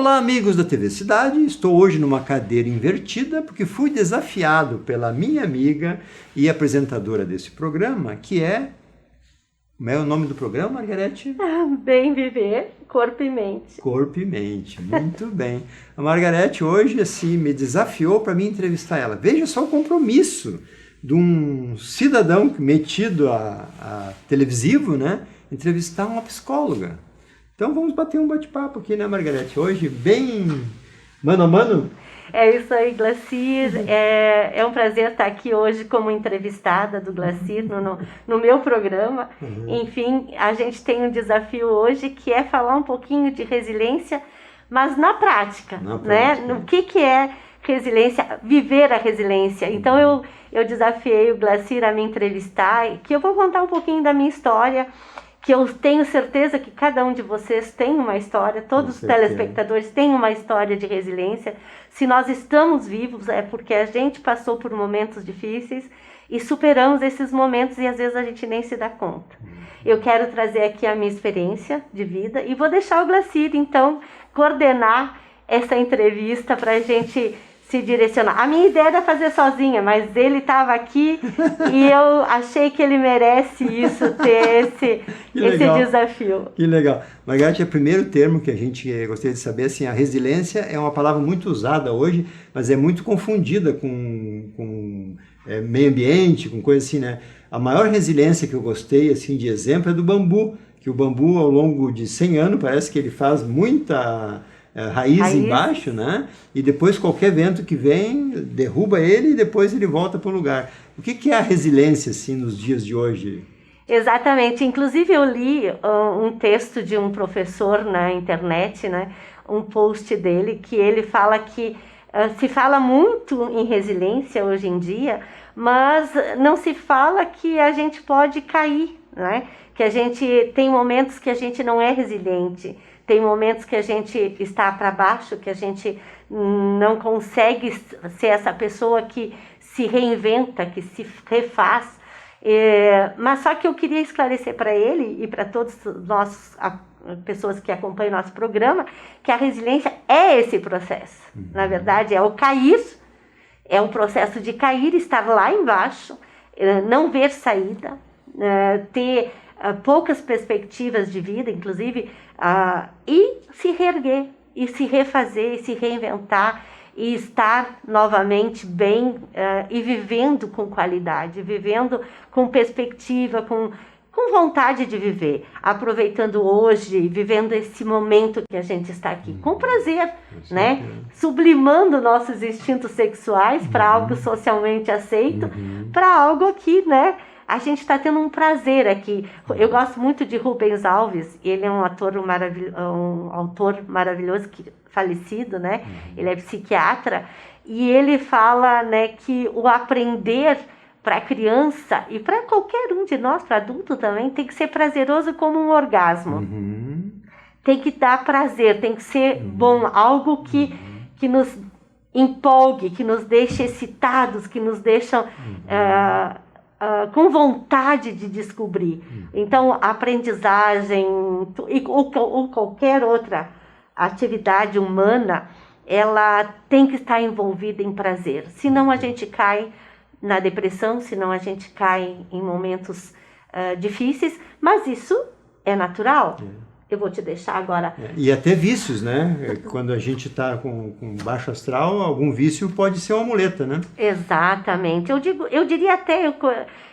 Olá, amigos da TV Cidade. Estou hoje numa cadeira invertida porque fui desafiado pela minha amiga e apresentadora desse programa, que é... Como é o nome do programa, Margarete? Bem Viver, Corpo e Mente. Corpo e Mente, muito bem. A Margarete hoje assim, me desafiou para mim entrevistar ela. Veja só o compromisso de um cidadão metido a televisivo, né? Entrevistar uma psicóloga. Então vamos bater um bate-papo aqui, né, Margarete? Hoje, bem mano a mano. É isso aí, Glacir. É um prazer estar aqui hoje como entrevistada do Glacir no meu programa. Enfim, a gente tem um desafio hoje que é falar um pouquinho de resiliência, mas na prática, né? No que é resiliência, viver a resiliência. Então eu desafiei o Glacir a me entrevistar, que eu vou contar um pouquinho da minha história, que eu tenho certeza que cada um de vocês tem uma história, todos os telespectadores têm uma história de resiliência. Se nós estamos vivos é porque a gente passou por momentos difíceis e superamos esses momentos e às vezes a gente nem se dá conta. Eu quero trazer aqui a minha experiência de vida e vou deixar o Glacir, então, coordenar essa entrevista para a gente se direcionar. A minha ideia era fazer sozinha, mas ele estava aqui e eu achei que ele merece isso, ter esse desafio. Que legal. Margarete, é o primeiro termo que a gente gostaria de saber, assim, a resiliência é uma palavra muito usada hoje, mas é muito confundida com meio ambiente, com coisa assim, né? A maior resiliência que eu gostei, assim, de exemplo é do bambu, que o bambu, ao longo de 100 anos, parece que ele faz muita... raiz embaixo, né? E depois qualquer vento que vem derruba ele e depois ele volta para o lugar. O que é a resiliência, assim, nos dias de hoje? Exatamente. Inclusive eu li um texto de um professor na internet, né? Um post dele que ele fala que se fala muito em resiliência hoje em dia, mas não se fala que a gente pode cair, né? Que a gente tem momentos que a gente não é resiliente. Tem momentos que a gente está para baixo, que a gente não consegue ser essa pessoa que se reinventa, que se refaz. Mas só que eu queria esclarecer para ele e para todas as pessoas que acompanham o nosso programa, que a resiliência é esse processo. Na verdade, é o cair, é um processo de cair, estar lá embaixo, não ver saída, ter... poucas perspectivas de vida, inclusive, e se reerguer, e se refazer, e se reinventar, e estar novamente bem e vivendo com qualidade, vivendo com perspectiva, com vontade de viver, aproveitando hoje, vivendo esse momento que a gente está aqui, com prazer, né? Sublimando nossos instintos sexuais para algo socialmente aceito, para algo aqui, né? A gente está tendo um prazer aqui. Eu gosto muito de Rubens Alves, ele é um autor maravilhoso, falecido, né? Ele é psiquiatra, e ele fala, né, que o aprender para criança e para qualquer um de nós, para adulto também, tem que ser prazeroso como um orgasmo. Tem que dar prazer, tem que ser bom, algo que nos empolgue, que nos deixe excitados, que nos deixam... com vontade de descobrir. Então, a aprendizagem ou qualquer outra atividade humana, ela tem que estar envolvida em prazer. Senão a gente cai na depressão, senão a gente cai em momentos difíceis, mas isso é natural. Eu vou te deixar agora. E até vícios, né? Quando a gente está com baixo astral, algum vício pode ser uma muleta, né? Exatamente. Eu diria até,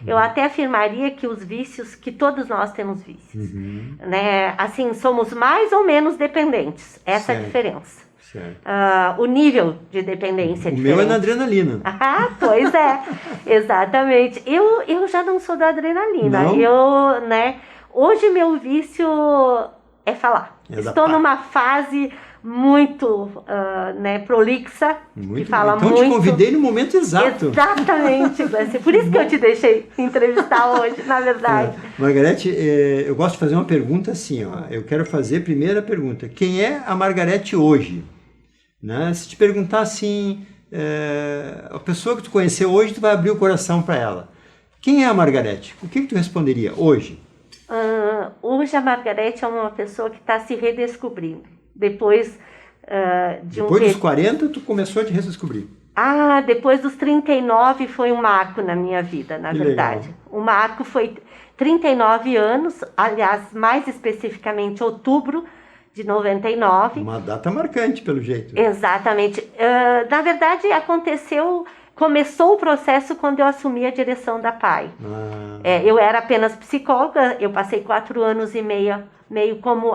eu até afirmaria que os vícios, que todos nós temos vícios. Né? Assim, somos mais ou menos dependentes. Essa é a diferença. O nível de dependência é diferente. O meu é na adrenalina. Pois é. Exatamente. Eu já não sou da adrenalina. Não? Hoje meu vício... é falar. Estou numa fase muito prolixa, que fala então muito. Então te convidei no momento exato. Exatamente, Glácia. Por isso que eu te deixei entrevistar hoje, na verdade. Margarete, eu gosto de fazer uma pergunta assim, ó. Eu quero fazer a primeira pergunta. Quem é a Margarete hoje? Né? Se te perguntar assim, a pessoa que tu conheceu hoje, tu vai abrir o coração para ela. Quem é a Margarete? O que tu responderia hoje? Hoje a Margarete é uma pessoa que está se redescobrindo. Depois Depois dos 40, tu começou a te redescobrir. Depois dos 39 foi um marco na minha vida, na verdade. Legal. O marco foi 39 anos, aliás, mais especificamente outubro de 99. Uma data marcante, pelo jeito. Exatamente. Na verdade, começou o processo quando eu assumi a direção da PAI. Eu era apenas psicóloga, eu passei 4 anos e meio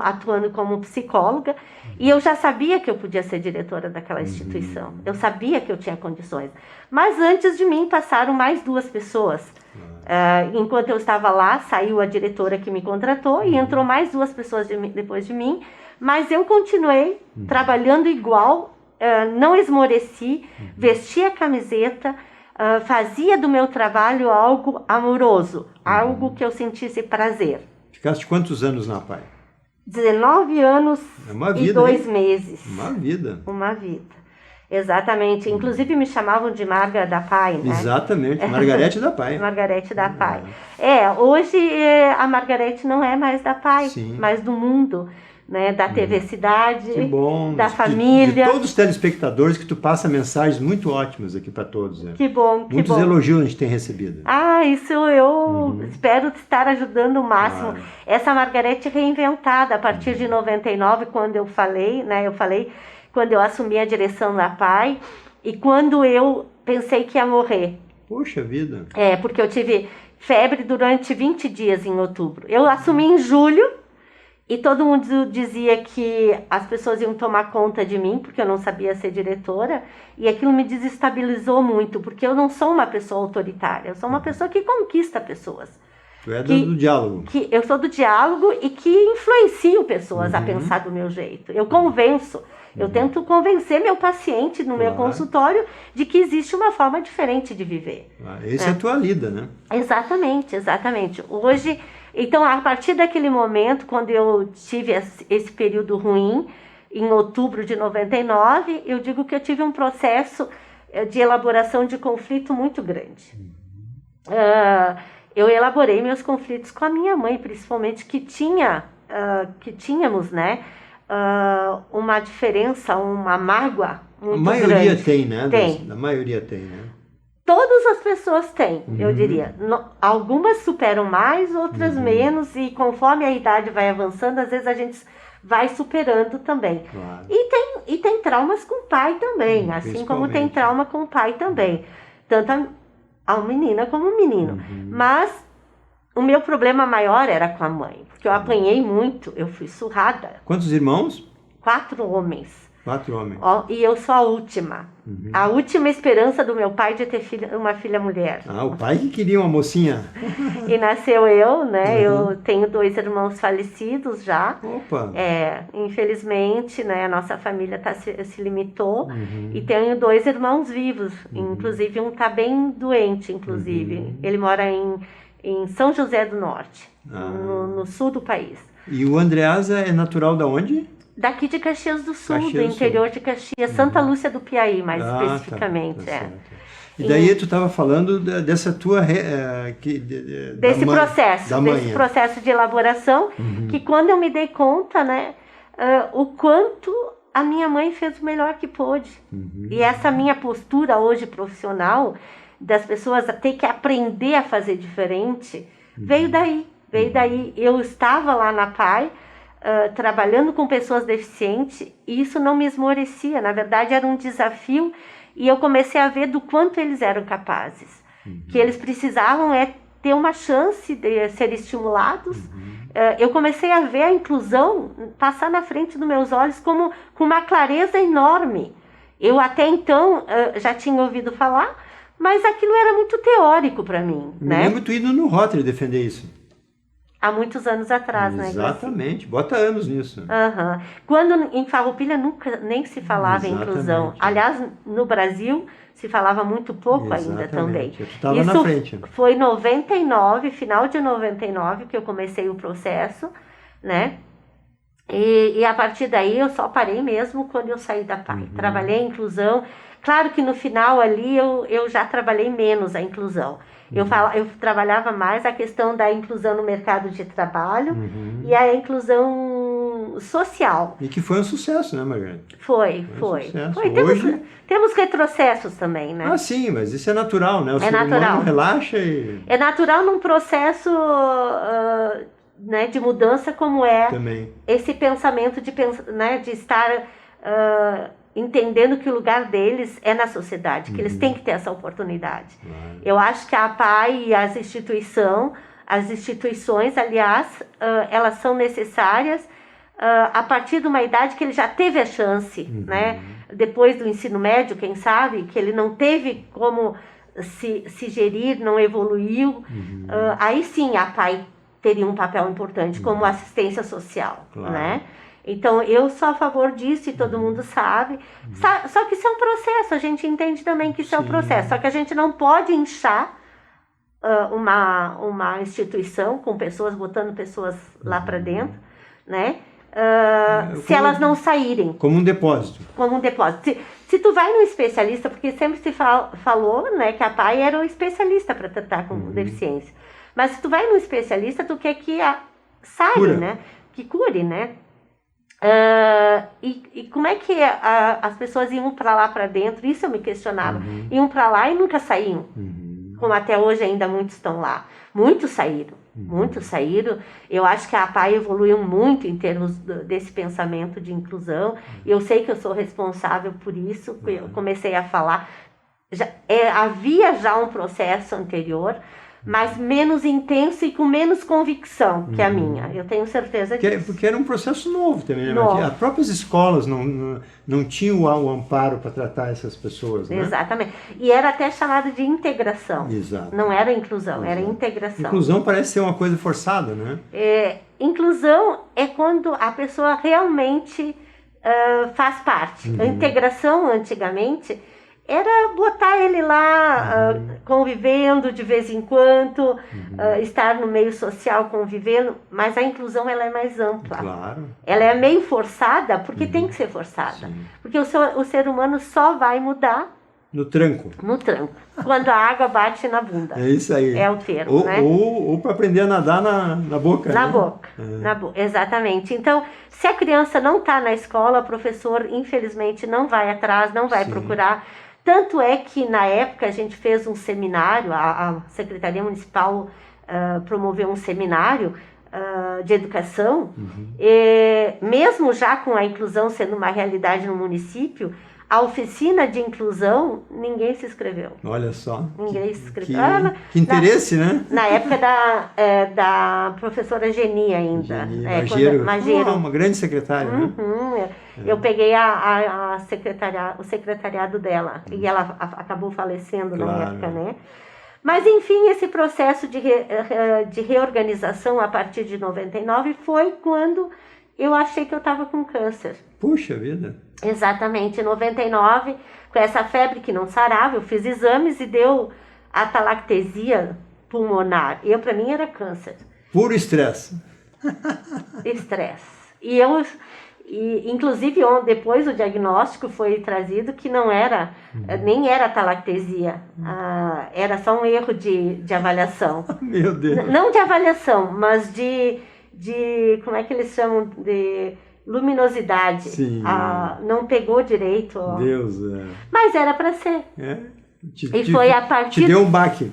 atuando como psicóloga, e eu já sabia que eu podia ser diretora daquela instituição. Eu sabia que eu tinha condições. Mas antes de mim passaram mais 2 pessoas. Enquanto eu estava lá, saiu a diretora que me contratou e entrou mais 2 pessoas depois de mim, mas eu continuei trabalhando igual, não esmoreci, vestia a camiseta, fazia do meu trabalho algo amoroso, algo que eu sentisse prazer. Ficaste quantos anos na PAI? 19 anos e 2 meses. Uma vida. Uma vida. Exatamente. Inclusive me chamavam de Marga da PAI, né? Exatamente. Margarete da PAI. Margarete da PAI. Hoje a Margarete não é mais da PAI, mas do mundo, né? Da TV Cidade, que bom. Da família. De todos os telespectadores, que tu passa mensagens muito ótimas aqui para todos. Né? Que bom, que Muitos bom. elogios a gente tem recebido. Isso eu espero estar ajudando o máximo. Claro. Essa Margarete reinventada a partir de 99, quando eu falei, né? Quando eu assumi a direção da PAI e quando eu pensei que ia morrer. Poxa vida. Porque eu tive febre durante 20 dias em outubro. Eu assumi em julho e todo mundo dizia que as pessoas iam tomar conta de mim, porque eu não sabia ser diretora, e aquilo me desestabilizou muito, porque eu não sou uma pessoa autoritária, eu sou uma pessoa que conquista pessoas. Tu é do diálogo. Eu sou do diálogo e que influencio pessoas a pensar do meu jeito. Eu convenço. Eu tento convencer meu paciente no meu consultório de que existe uma forma diferente de viver. Essa é a tua lida, né? Exatamente, exatamente. Hoje, então, a partir daquele momento, quando eu tive esse período ruim, em outubro de 99, eu digo que eu tive um processo de elaboração de conflito muito grande. Eu elaborei meus conflitos com a minha mãe, principalmente, que tínhamos, né? Uma diferença, uma mágoa muito grande. A maioria tem, né? Tem. A maioria tem, né? Todas as pessoas têm, eu diria. Algumas superam mais, outras menos, e conforme a idade vai avançando, às vezes a gente vai superando também. Claro. E tem traumas com o pai também, assim como tem trauma com o pai também. Tanto a menina como o menino. Mas o meu problema maior era com a mãe, porque eu apanhei muito, eu fui surrada. Quantos irmãos? 4 homens. 4 homens. E eu sou a última. A última esperança do meu pai de ter uma filha mulher. O pai que queria uma mocinha. E nasceu eu, né? Eu tenho 2 irmãos falecidos já. Opa! Infelizmente, né? A nossa família se limitou. E tenho 2 irmãos vivos. Inclusive, um tá bem doente, inclusive. Ele mora em São José do Norte, no sul do país. E o Andreasa é natural da onde? Daqui de Caxias do Sul, do interior de Caxias, Santa Lúcia do Piauí, mais especificamente. Tá. E daí tu estava falando dessa tua... desse processo de elaboração, que quando eu me dei conta, né, o quanto a minha mãe fez o melhor que pôde. E essa minha postura hoje profissional, das pessoas ter que aprender a fazer diferente, veio daí. Eu estava lá na PAI, trabalhando com pessoas deficientes, e isso não me esmorecia, na verdade era um desafio, e eu comecei a ver do quanto eles eram capazes, que eles precisavam ter uma chance de ser estimulados. Eu comecei a ver a inclusão passar na frente dos meus olhos com uma clareza enorme. Eu até então já tinha ouvido falar, mas aquilo era muito teórico para mim. Me lembro tu indo no Rotary defender isso. Há muitos anos atrás, né? Exatamente, bota anos nisso. Quando em Farroupilha nunca nem se falava em inclusão. Aliás, no Brasil se falava muito pouco ainda também. Tu estava na frente. Foi em 99, final de 99, que eu comecei o processo, né? E a partir daí eu só parei mesmo quando eu saí da PAI. Trabalhei a inclusão. Claro que no final ali eu já trabalhei menos a inclusão. Eu trabalhava mais a questão da inclusão no mercado de trabalho e a inclusão social. E que foi um sucesso, né, Margarida? Foi. Sucesso. Hoje... Temos retrocessos também, né? Ah, sim, mas isso é natural, né? O ser natural. humano relaxa e... É natural num processo né, de mudança como é Também. esse pensamento né, de estar entendendo que o lugar deles é na sociedade, que eles têm que ter essa oportunidade. Claro. Eu acho que a APAE e as instituições, aliás, elas são necessárias a partir de uma idade que ele já teve a chance, né? Depois do ensino médio, quem sabe, que ele não teve como se gerir, não evoluiu, aí sim a APAE teria um papel importante como assistência social, Claro. né? Então, eu sou a favor disso e todo mundo sabe. Só que isso é um processo, a gente entende também que isso é um processo. Só que a gente não pode inchar uma instituição com pessoas, botando pessoas lá para dentro, né? Se elas não saírem. Como um depósito. Como um depósito. Se tu vai no especialista, porque sempre se falou, né, que a APAE era o especialista para tratar com deficiência. Mas se tu vai no especialista, tu quer que saia, né? Que cure, né? E como é que as pessoas iam para lá para dentro? Isso eu me questionava. Iam para lá e nunca saíam. Como até hoje ainda muitos estão lá. Muitos saíram. Muitos saíram. Eu acho que a APAE evoluiu muito em termos desse pensamento de inclusão. Eu sei que eu sou responsável por isso. Eu comecei a falar. Havia já um processo anterior, mas menos intenso e com menos convicção que a minha. Eu tenho certeza disso. Porque era um processo novo também, né? Novo. As próprias escolas não tinham o amparo para tratar essas pessoas, né? Exatamente. E era até chamado de integração. Exato. Não era inclusão, Exato. era integração. Inclusão parece ser uma coisa forçada, né? Inclusão é quando a pessoa realmente faz parte. A integração, antigamente, era botar ele lá convivendo de vez em quando, estar no meio social convivendo, mas a inclusão ela é mais ampla. Claro. Ela é meio forçada, porque tem que ser forçada. Sim. Porque o ser humano só vai mudar No tranco. no tranco, quando a água bate na bunda. É isso aí. É o termo, né? Ou para aprender a nadar na boca. Na né? boca, exatamente. Então, se a criança não está na escola, o professor, infelizmente, não vai atrás, não vai procurar. Tanto é que, na época, a gente fez um seminário, a Secretaria Municipal promoveu um seminário de educação, e mesmo já com a inclusão sendo uma realidade no município, a oficina de inclusão, ninguém se inscreveu. Olha só. Ninguém se inscreveu. Que interesse, né? Na época da professora Geni ainda. Magero. Uma grande secretária, né? Eu peguei o secretariado dela. E ela acabou falecendo na época, né? Mas, enfim, esse processo de reorganização a partir de 99 foi quando eu achei que eu estava com câncer. Puxa vida. Exatamente, em 99, com essa febre que não sarava, eu fiz exames e deu atalactesia pulmonar. Para mim era câncer. Puro estresse. Estresse. Inclusive, depois o diagnóstico foi trazido que não era, nem era atalactesia, era só um erro de avaliação. Meu Deus. Não de avaliação, mas de como é que eles chamam, de luminosidade. Sim. Não pegou direito. Deus, Mas era para ser. Foi a partir... Te deu um baque.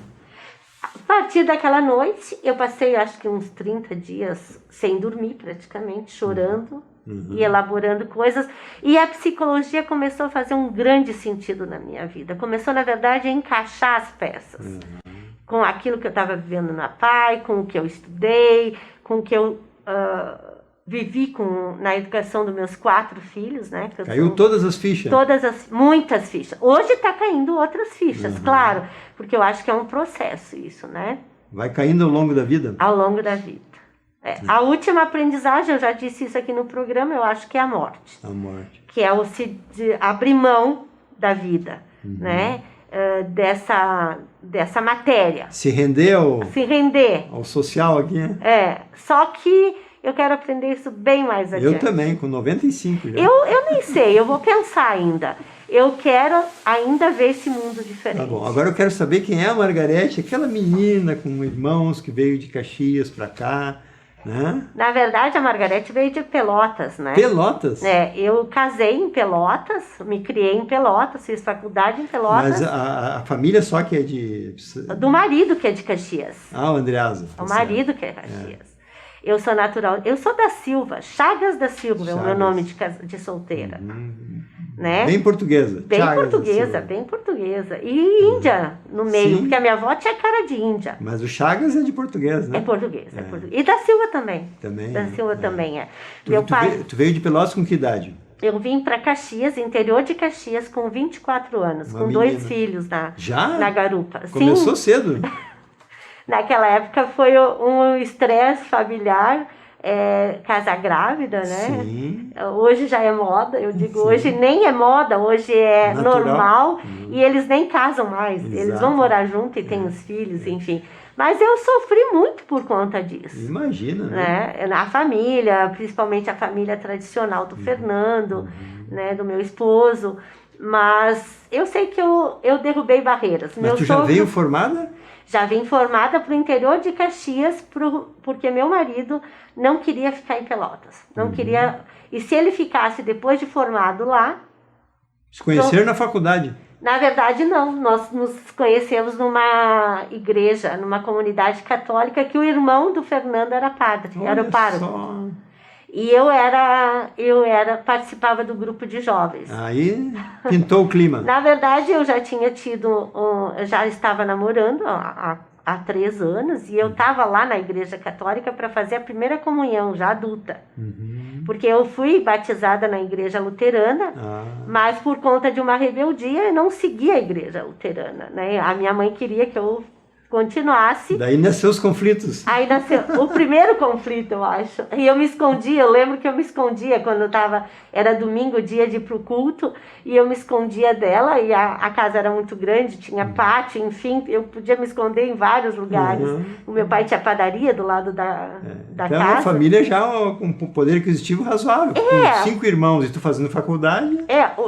A partir daquela noite, eu passei acho que uns 30 dias sem dormir praticamente, chorando e elaborando coisas. E a psicologia começou a fazer um grande sentido na minha vida. Começou, na verdade, a encaixar as peças. Com aquilo que eu estava vivendo na APAE, com o que eu estudei, com o que eu vivi na educação dos meus 4 filhos, né? Caiu todas as fichas? Muitas fichas. Hoje está caindo outras fichas, claro, porque eu acho que é um processo isso, né? Vai caindo ao longo da vida? Ao longo da vida. A última aprendizagem, eu já disse isso aqui no programa, eu acho que é a morte. A morte. Que é abrir mão da vida, né? Dessa matéria. Se render ao social aqui, né? Só que eu quero aprender isso bem mais adiante. Eu também, com 95 já. Eu nem sei, eu vou pensar ainda. Eu quero ainda ver esse mundo diferente. Tá bom, agora eu quero saber quem é a Margarete, aquela menina com irmãos que veio de Caxias para cá. Né? Na verdade, a Margarete veio de Pelotas, né? Pelotas? Eu casei em Pelotas, me criei em Pelotas, fiz faculdade em Pelotas. Mas a família só que é de... Do marido que é de Caxias. Ah, o Andreasa. O marido que é Caxias. Eu sou natural, eu sou da Silva, Chagas da Silva é o meu nome de solteira. Né? Bem portuguesa. Bem Chagas portuguesa, bem portuguesa. E índia no meio, Sim. porque a minha avó tinha cara de índia. Mas o Chagas é de português, né? É português, é português. E da Silva também. Também. Da Silva também é. Tu veio de Pelotas com que idade? Eu vim para Caxias, interior de Caxias, com 24 anos, com menina. 2 filhos Já? na garupa. Começou Sim, cedo. naquela época foi um estresse familiar, casar grávida, né? Sim. Hoje já é moda, eu digo, Sim. hoje nem é moda, hoje é Natural. normal e eles nem casam mais, eles Exato. vão morar junto e têm os filhos, enfim. Mas eu sofri muito por conta disso. Imagina, né? A família, principalmente a família tradicional do Fernando, né, do meu esposo, mas eu sei que eu derrubei barreiras. Mas tu já veio formada? Já vim formada para o interior de Caxias, porque meu marido não queria ficar em Pelotas. Não queria. E se ele ficasse depois de formado lá. Se conheceram na faculdade? Na verdade, não. Nós nos conhecemos numa igreja, numa comunidade católica, que o irmão do Fernando era padre, era o pároco. E eu participava do grupo de jovens. Aí pintou o clima. Na verdade, eu já tinha eu já estava namorando há 3 anos e eu estava lá na igreja católica para fazer a primeira comunhão, já adulta. Porque eu fui batizada na igreja luterana, mas por conta de uma rebeldia eu não segui a igreja luterana, né? A minha mãe queria que eu continuasse. Daí nasceu os conflitos. Aí nasceu o primeiro conflito, eu acho. E eu me escondia, eu lembro que eu me escondia quando era domingo, dia de ir pro culto, e eu me escondia dela, e a casa era muito grande, tinha pátio, enfim, eu podia me esconder em vários lugares. O meu pai tinha padaria do lado da então, casa. É uma família já com poder aquisitivo razoável, com 5 irmãos e tu fazendo faculdade.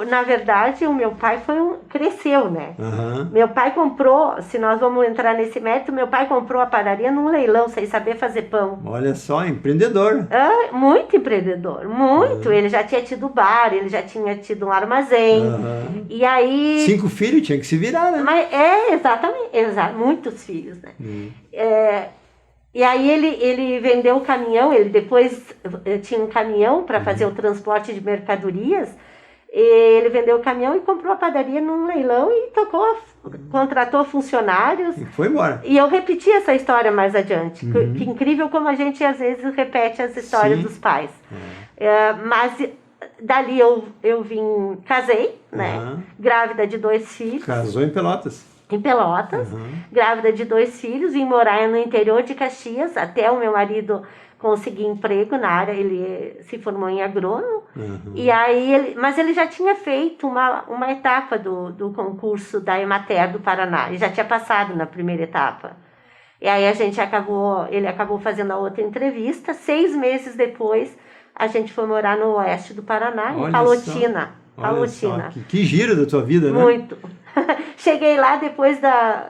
Na verdade, o meu pai cresceu, né? Uhum. Meu pai comprou, se nós vamos entrar nesse mérito, meu pai comprou a padaria num leilão, sem saber fazer pão. Olha só, empreendedor. Muito empreendedor, muito. Ele já tinha tido bar, ele já tinha tido um armazém. E aí... 5 filhos, tinha que se virar, né? Mas exatamente, muitos filhos, né? E aí ele vendeu o caminhão, ele depois tinha um caminhão para fazer o transporte de mercadorias. Ele vendeu o caminhão e comprou a padaria num leilão e contratou funcionários. E foi embora. E eu repeti essa história mais adiante. Que incrível como a gente às vezes repete as histórias dos pais. Mas dali eu casei, né? Grávida de 2 filhos. Casou em Pelotas. Em Pelotas, grávida de 2 filhos, vim morar no interior de Caxias, até o meu marido conseguir emprego na área, ele se formou em agrônomo, e aí mas ele já tinha feito uma etapa do concurso da Emater do Paraná, ele já tinha passado na primeira etapa. E aí ele acabou fazendo a outra entrevista, 6 meses depois a gente foi morar no oeste do Paraná, em Palotina. Palotina. Que giro da tua vida, né? Muito. Cheguei lá depois da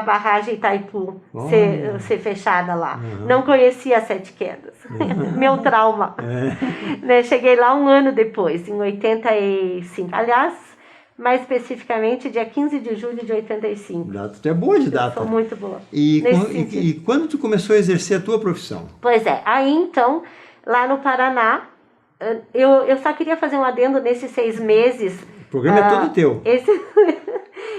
barragem Itaipu ser fechada lá. Não conhecia as 7 quedas. Meu trauma. Né? Cheguei lá 1 ano depois, em 85. Aliás, mais especificamente, dia 15 de julho de 85. Tu é boa de data. Sou muito boa. E quando tu começou a exercer a tua profissão? Pois é. Aí, então, lá no Paraná, eu só queria fazer um adendo nesses 6 meses. O programa é todo teu.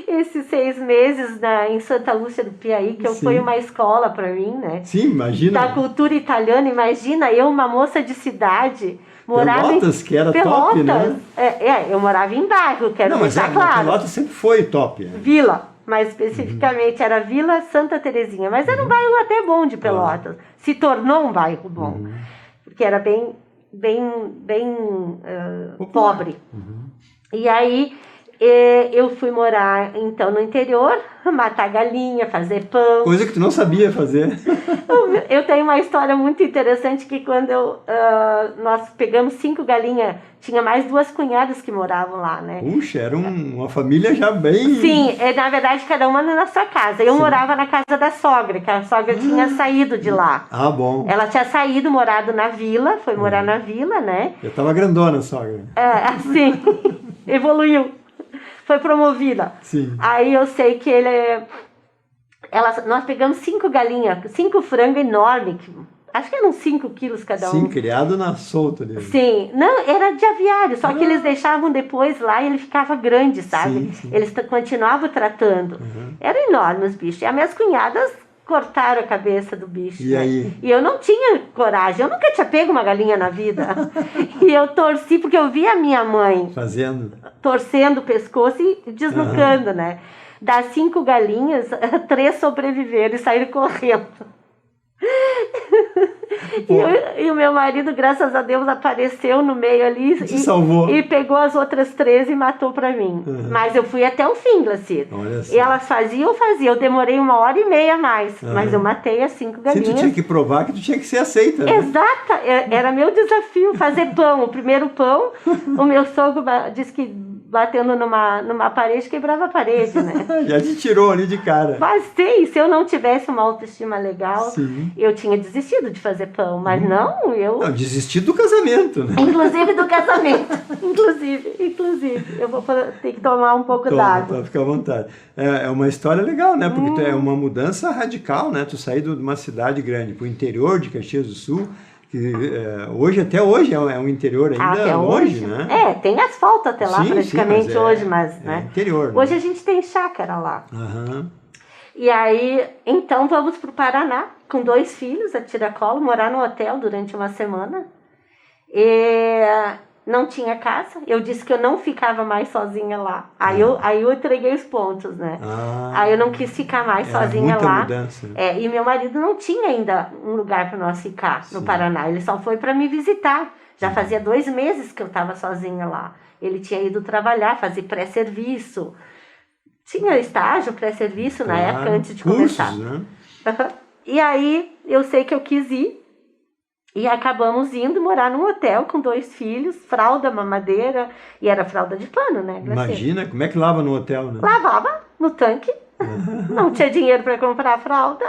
Esses 6 meses em Santa Lúcia do Piauí, que foi uma escola para mim, né? Sim, imagina. Da cultura italiana, imagina eu, uma moça de cidade, morava Pelotas, que era top, né? Eu morava em bairro, quero deixar claro. Pelotas sempre foi top. Vila, mais especificamente, era Vila Santa Terezinha, mas era um bairro até bom de Pelotas. Se tornou um bairro bom, porque era bem pobre. E aí eu fui morar, então, no interior, matar galinha, fazer pão. Coisa que tu não sabia fazer. Eu tenho uma história muito interessante que quando nós pegamos 5 galinhas, tinha mais 2 cunhadas que moravam lá, né? Puxa, era uma família já bem... Sim, na verdade, cada uma na sua casa. Eu morava na casa da sogra, que a sogra tinha saído de lá. Ah, bom. Ela tinha saído, morado na vila, foi morar na vila, né? Eu tava grandona, sogra. Assim, evoluiu. Foi promovida. Sim. Aí eu sei que nós pegamos 5 galinhas, 5 frangos enormes, acho que eram 5 quilos cada um. Sim, criado na solta dele. Sim, não, era de aviário, só que eles deixavam depois lá e ele ficava grande, sabe? Sim. Eles continuavam tratando. Era enorme os bichos. E as minhas cunhadas cortaram a cabeça do bicho. E aí? E eu não tinha coragem, eu nunca tinha pego uma galinha na vida. E eu torci, porque eu vi a minha mãe Fazendo. torcendo o pescoço e deslocando, né? Das 5 galinhas, 3 sobreviveram e saíram correndo. E o meu marido, graças a Deus, apareceu no meio ali e pegou as outras 3 e matou pra mim. Mas eu fui até o fim, Glacir. E elas faziam, eu demorei 1h30 a mais, mas eu matei as 5 galinhas. Sim, tu tinha que provar que tu tinha que ser aceita, né? Exato, era meu desafio fazer pão. O primeiro pão, o meu sogro disse que batendo numa parede, quebrava a parede, né? Já te tirou ali de cara. Mas sim, se eu não tivesse uma autoestima legal, Sim. eu tinha desistido de fazer pão, mas não, eu... Não, desistir do casamento, né? Inclusive do casamento, inclusive, eu vou ter que tomar um pouco d'água. Fica à vontade. É uma história legal, né? Porque é uma mudança radical, né? Tu sair de uma cidade grande para o interior de Caxias do Sul, que até hoje é um interior ainda até longe, hoje, né? Tem asfalto até lá praticamente hoje, mas né? Interior, né? Hoje a gente tem chácara lá. Aham. E aí, então vamos para o Paraná, com 2 filhos, a tiracolo, morar no hotel durante uma semana. E não tinha casa, eu disse que eu não ficava mais sozinha lá. Aí eu entreguei os pontos, né? Aí eu não quis ficar mais sozinha muita lá. Mudança. E meu marido não tinha ainda um lugar para nós ficar no Paraná, ele só foi para me visitar. Já fazia 2 meses que eu estava sozinha lá. Ele tinha ido trabalhar, fazer pré-serviço. Tinha estágio, pré-serviço na época, antes de começar. Né? E aí, eu sei que eu quis ir. E acabamos indo morar num hotel com 2 filhos, fralda, mamadeira. E era fralda de pano, né? Imagina, como é que lava no hotel, né? Lavava no tanque. Não tinha dinheiro para comprar fralda.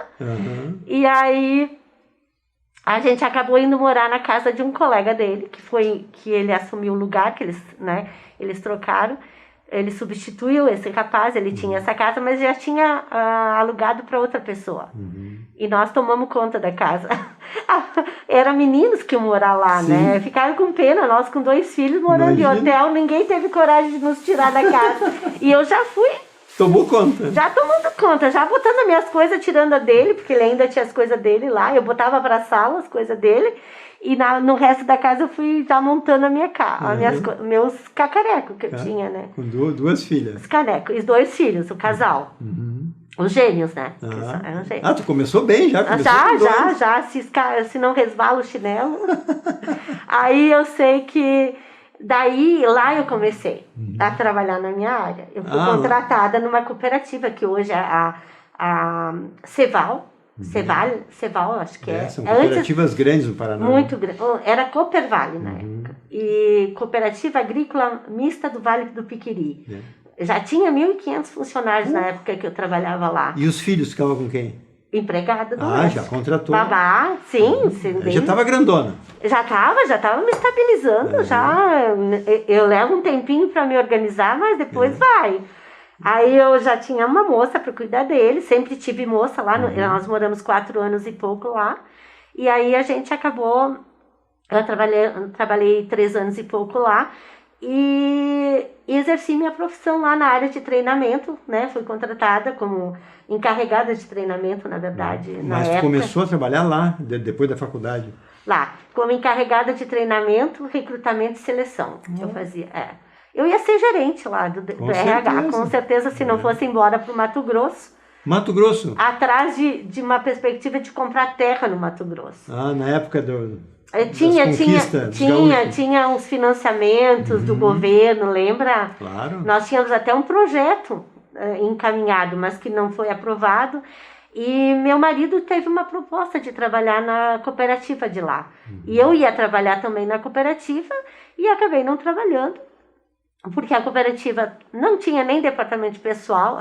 E aí, a gente acabou indo morar na casa de um colega dele, que ele assumiu o lugar, que eles trocaram. Ele substituiu esse rapaz, ele tinha essa casa, mas já tinha alugado para outra pessoa. E nós tomamos conta da casa. Eram meninos que iam morar lá, né? Ficaram com pena, nós com 2 filhos morando em hotel, ninguém teve coragem de nos tirar da casa. E eu já fui... Tomou conta. Já tomando conta, já botando as minhas coisas, tirando a dele, porque ele ainda tinha as coisas dele lá. Eu botava para a sala as coisas dele. E no resto da casa eu fui já montando a minha casa, meus cacarecos que eu tinha, né? Com 2 filhas. Os canecos, os 2 filhos, o casal. Os gêmeos, né? Tu começou bem já? Já. Se não resvala o chinelo. Aí eu sei que... Daí, lá eu comecei a trabalhar na minha área. Eu fui contratada numa cooperativa, que hoje é a Ceval. Ceval, acho que é. São cooperativas grandes no Paraná. Muito grande. Era Coopervale na época. E Cooperativa Agrícola Mista do Vale do Piquiri. Já tinha 1.500 funcionários na época que eu trabalhava lá. E os filhos ficavam com quem? Empregada do já contratou. Babá, sim. Já estava grandona. Já estava me estabilizando. Eu levo um tempinho para me organizar, mas depois vai. Aí eu já tinha uma moça para cuidar dele, sempre tive moça lá, nós moramos 4 anos e pouco lá, e aí a gente acabou, eu trabalhei 3 anos e pouco lá, e exerci minha profissão lá na área de treinamento, né, fui contratada como encarregada de treinamento, na verdade, na época. Mas começou a trabalhar lá, depois da faculdade? Lá, como encarregada de treinamento, recrutamento e seleção, eu fazia, Eu ia ser gerente lá do RH, com certeza, se não fosse embora para o Mato Grosso. Mato Grosso? Atrás de uma perspectiva de comprar terra no Mato Grosso. Na época do... Tinha uns financiamentos do governo, lembra? Claro. Nós tínhamos até um projeto encaminhado, mas que não foi aprovado. E meu marido teve uma proposta de trabalhar na cooperativa de lá. E eu ia trabalhar também na cooperativa e acabei não trabalhando, porque a cooperativa não tinha nem departamento de pessoal,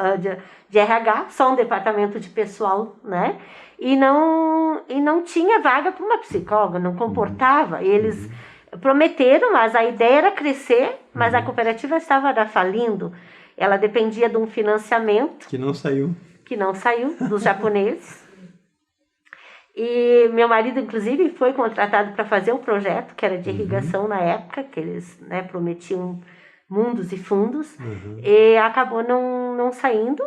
de RH, só um departamento de pessoal, né? E não tinha vaga para uma psicóloga, não comportava. Eles prometeram, mas a ideia era crescer, mas a cooperativa estava falindo. Ela dependia de um financiamento que não saiu dos japoneses. E meu marido, inclusive, foi contratado para fazer um projeto que era de irrigação na época, que eles, né, prometiam mundos e fundos, e acabou não saindo.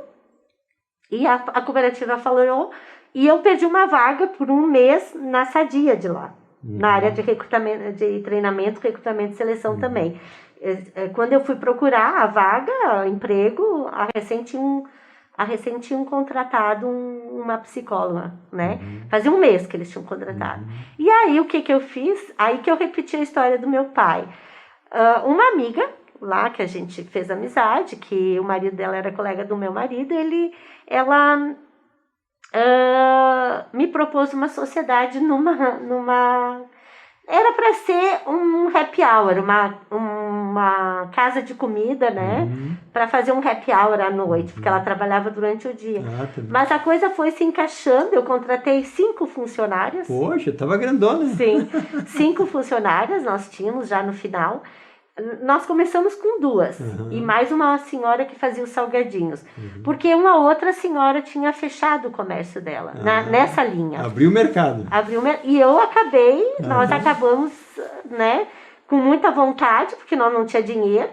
E a cooperativa falou, e eu perdi uma vaga por um mês na Sadia de lá, na área de recrutamento, de treinamento, recrutamento e seleção também. Quando eu fui procurar a vaga, emprego, a recém tinham contratado uma psicóloga, né? Fazia um mês que eles tinham contratado. E aí, o que eu fiz? Aí que eu repeti a história do meu pai. Uma amiga lá, que a gente fez amizade, que o marido dela era colega do meu marido, ela me propôs uma sociedade era para ser um happy hour, uma casa de comida, né? Para fazer um happy hour à noite, porque ela trabalhava durante o dia. Mas a coisa foi se encaixando, eu contratei 5 funcionárias. Poxa, estava grandona. Sim, 5 funcionárias nós tínhamos já no final. Nós começamos com 2, e mais uma senhora que fazia os salgadinhos, porque uma outra senhora tinha fechado o comércio dela, nessa linha. Abriu o mercado. E nós acabamos, né, com muita vontade, porque nós não tinha dinheiro.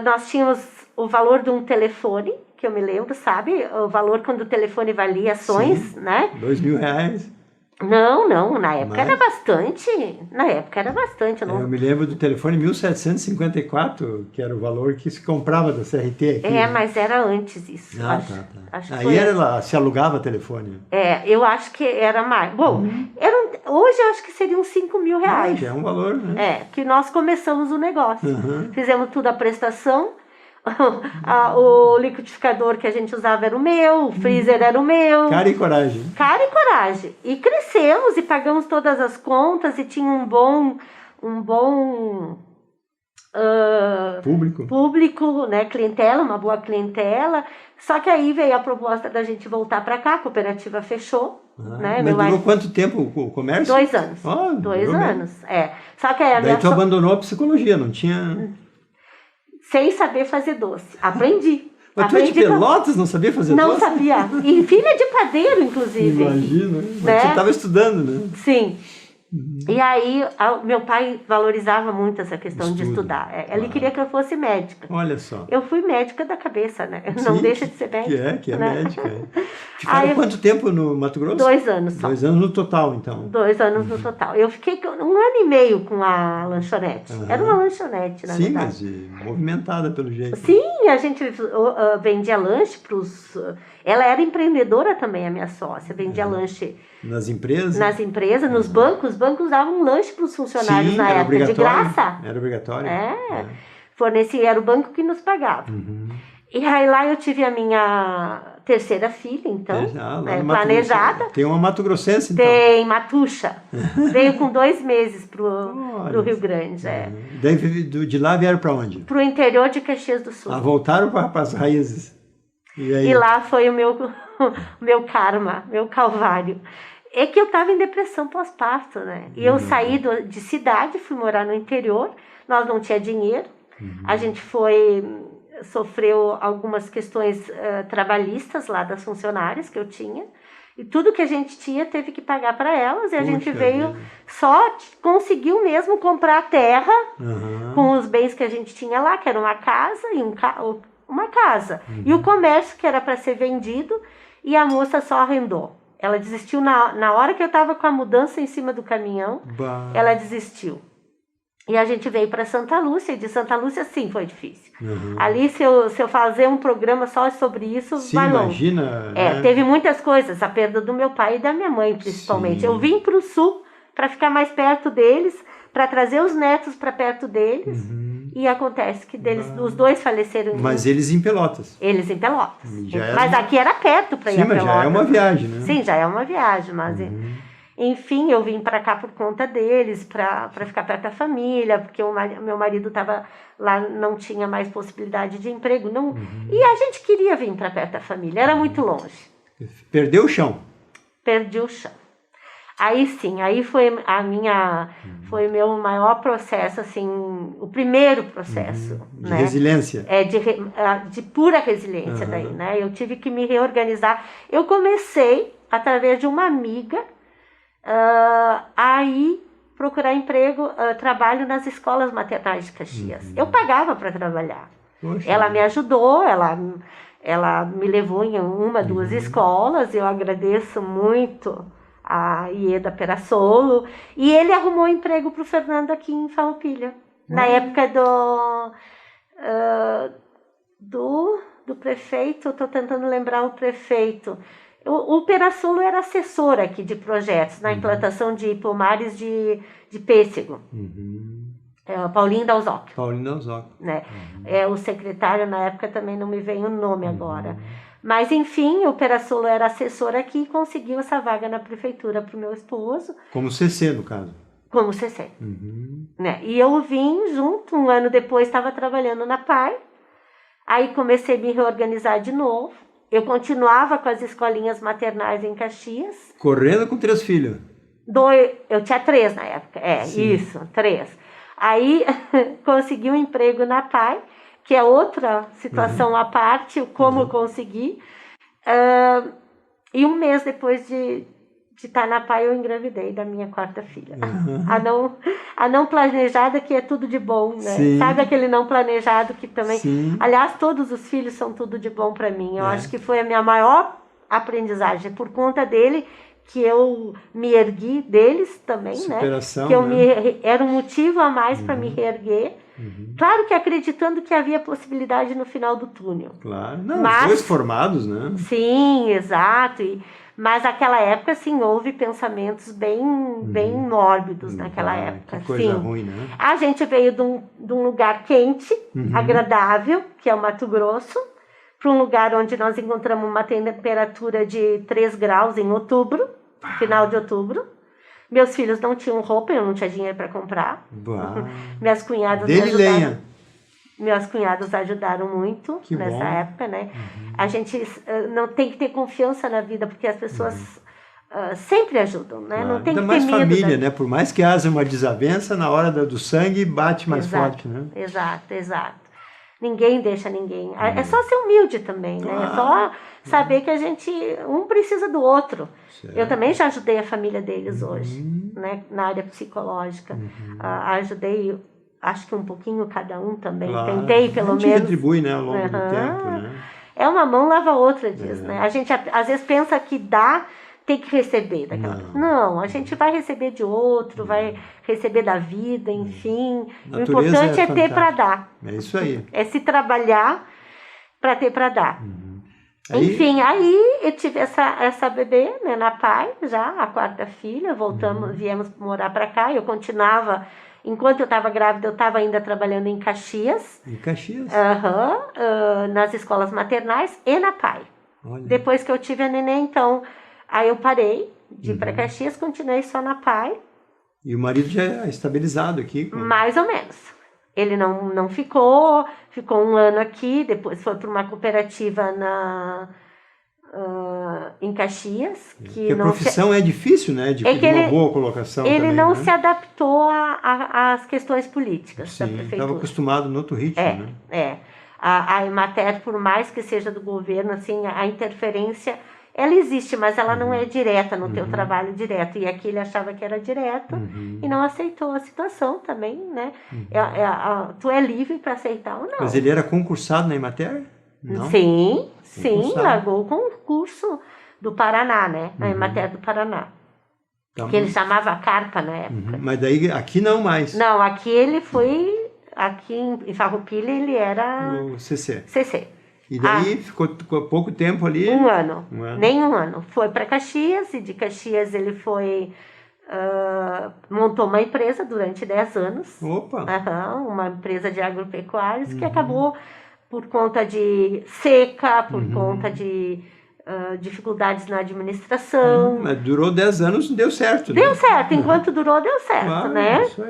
Nós tínhamos o valor de um telefone, que eu me lembro, sabe? O valor quando o telefone valia ações, né? R$2.000. Não, na época era bastante. Eu me lembro do telefone 1754, que era o valor que se comprava da CRT aqui. Mas era antes isso. Acho aí se alugava telefone. Eu acho que era mais. Bom, hoje eu acho que seriam R$5.000. É um valor, né? Que nós começamos o negócio. Fizemos tudo a prestação. O liquidificador que a gente usava era o meu, o freezer era o meu. Cara e coragem. E crescemos e pagamos todas as contas e tinha um bom público, né, clientela, uma boa clientela. Só que aí veio a proposta da gente voltar para cá, a cooperativa fechou. Né? Mas durou quanto tempo o comércio? 2 anos. 2 anos, Só que daí tu abandonou a psicologia, não tinha... Sem saber fazer doce. Aprendi. Mas tu é de Pelotas, não sabia fazer doce? Não sabia. E filha de padeiro, inclusive. Imagina. Mas você estava estudando, né? Sim. E aí, meu pai valorizava muito essa questão de estudar. Ele queria que eu fosse médica. Olha só. Eu fui médica da cabeça, né? Não deixa de ser médica. Que é médica. Ficaram quanto tempo no Mato Grosso? 2 anos só. 2 anos no total, então. 2 anos no total. Eu fiquei 1 ano e meio com a lanchonete. Era uma lanchonete, na verdade. Sim, mas movimentada pelo jeito. Sim, a gente vendia lanche para os... Ela era empreendedora também, a minha sócia. Vendia lanche... Nas empresas? Nas empresas, nos bancos. Os bancos davam lanche para os funcionários na época, de graça. Era obrigatório. Fornecia, era o banco que nos pagava. E aí lá eu tive a minha 3ª filha, então, planejada. Tem uma mato-grossense, então? Tem, Matuxa. Veio com 2 meses pro Rio Grande. Daí de lá vieram para onde? Pro interior de Caxias do Sul. Voltaram para as raízes. E lá foi o meu karma, meu calvário. É que eu estava em depressão pós-parto, né? E eu saí de cidade, fui morar no interior, nós não tinha dinheiro, a gente sofreu algumas questões trabalhistas lá das funcionárias que eu tinha, e tudo que a gente tinha teve que pagar para elas, e a gente veio, só conseguiu mesmo comprar terra com os bens que a gente tinha lá, que era uma casa e uma casa, e o comércio que era para ser vendido, e a moça só arrendou. Ela desistiu na hora que eu estava com a mudança em cima do caminhão. Ela desistiu. E a gente veio para Santa Lúcia, e de Santa Lúcia, sim, foi difícil. Ali, se eu fazer um programa só sobre isso, vai longe. Imagina. Teve muitas coisas, a perda do meu pai e da minha mãe, principalmente. Eu vim para o sul para ficar mais perto deles, para trazer os netos para perto deles. E acontece que os dois faleceram. Mas eles em Pelotas. Eles em Pelotas. Já mas aqui era perto para ir a mas Pelotas. já é uma viagem, né? Sim, já é uma viagem, mas... Enfim, eu vim para cá por conta deles, para ficar perto da família, porque meu marido estava lá, não tinha mais possibilidade de emprego. Não, e a gente queria vir para perto da família, era muito longe. Perdeu o chão. Perdi o chão. Aí sim, aí foi foi o meu maior processo, assim, o primeiro processo. De né? resiliência. De pura resiliência daí, né? Eu tive que me reorganizar. Eu comecei, através de uma amiga, aí procurar emprego, trabalho nas escolas maternais de Caxias. Eu pagava para trabalhar. Poxa. Ela me ajudou, ela me levou em uma, duas escolas, eu agradeço muito a Ieda Perassolo, e ele arrumou emprego para o Fernando aqui em Farroupilha, na época do prefeito, estou tentando lembrar o prefeito. O Perassolo era assessor aqui de projetos, na implantação de pomares de pêssego. Paulinho Dalzocchio. Paulinho Dalzocchio. Né? O secretário, na época, também não me vem o nome agora. Mas, enfim, o Perassolo era assessor aqui e conseguiu essa vaga na prefeitura para o meu esposo. Como CC, no caso. Como CC. Né? E eu vim junto, um ano depois estava trabalhando na PAI. Aí comecei a me reorganizar de novo. Eu continuava com as escolinhas maternais em Caxias. Correndo com 3 filhos. Eu tinha 3 na época. Isso, 3. Aí consegui um emprego na PAI, que é outra situação à parte, como eu consegui. E um mês depois de estar na PAI, eu engravidei da minha 4ª filha. A não planejada, que é tudo de bom, né? Sim. Sabe aquele não planejado que também... Sim. Aliás, todos os filhos são tudo de bom para mim. Eu acho que foi a minha maior aprendizagem. Por conta dele, que eu me ergui deles também, superação, né? Que era um motivo a mais para me reerguer. Claro que acreditando que havia possibilidade no final do túnel. Claro. Não, os 2 formados, né? Sim, exato. Mas naquela época, assim, houve pensamentos bem mórbidos naquela época. Que coisa ruim, né? A gente veio de um lugar quente, agradável, que é o Mato Grosso, para um lugar onde nós encontramos uma temperatura de 3 graus em outubro, final de outubro. Meus filhos não tinham roupa, eu não tinha dinheiro para comprar. Minhas cunhadas me ajudaram. Meus cunhados ajudaram muito nessa época, né? A gente não tem que ter confiança na vida, porque as pessoas sempre ajudam, né? Claro. Não tem que ter mais medo. Família, né? Por mais que haja uma desavença, na hora do sangue bate mais forte, né? Exato. Ninguém deixa ninguém. É só ser humilde também, né? É só saber que um precisa do outro. Certo. Eu também já ajudei a família deles hoje, né? Na área psicológica. Ajudei, acho que um pouquinho cada um também. Claro. Tentei, pelo menos. A gente retribui, né, ao longo do tempo, né? É uma mão lava a outra, diz, né? A gente às vezes pensa que dá, tem que receber daquela pessoa. Não, a gente vai receber de outro, vai receber da vida, enfim. O importante é ter para dar. É isso aí. É se trabalhar para ter para dar. Enfim, aí eu tive essa bebê, né, na PAI, já, a 4ª filha, viemos morar para cá, eu continuava, enquanto eu estava grávida, eu estava ainda trabalhando em Caxias. Em Caxias? Nas escolas maternais e na PAI. Olha. Depois que eu tive a neném, então, aí eu parei de ir para Caxias, continuei só na PAI. E o marido já é estabilizado aqui? Mais ou menos. Ele não ficou um ano aqui, depois foi para uma cooperativa em Caxias. Que a profissão é difícil, né? De uma boa colocação ele também, não né? se adaptou às questões políticas da prefeitura. Estava acostumado no outro ritmo, né? A Emater, por mais que seja do governo, assim, a interferência, ela existe, mas ela não é direta no teu trabalho direto. E aqui ele achava que era direto e não aceitou a situação também, né? Tu é livre para aceitar ou não. Mas ele era concursado na Emater? Não? Sim, largou o concurso do Paraná, né? A Emater do Paraná. Então, que ele chamava Carpa na época. Mas daí aqui não mais. Não, aqui ele foi... Aqui em Farroupilha ele era... O CC. CC. E daí ficou pouco tempo ali? Um ano. Nem um ano. Foi para Caxias, e de Caxias ele foi montou uma empresa durante 10 anos, Opa! uma empresa de agropecuários, que acabou por conta de seca, por conta de dificuldades na administração. Mas durou 10 anos, deu certo, né? Deu certo, enquanto durou, deu certo, Claro, né? isso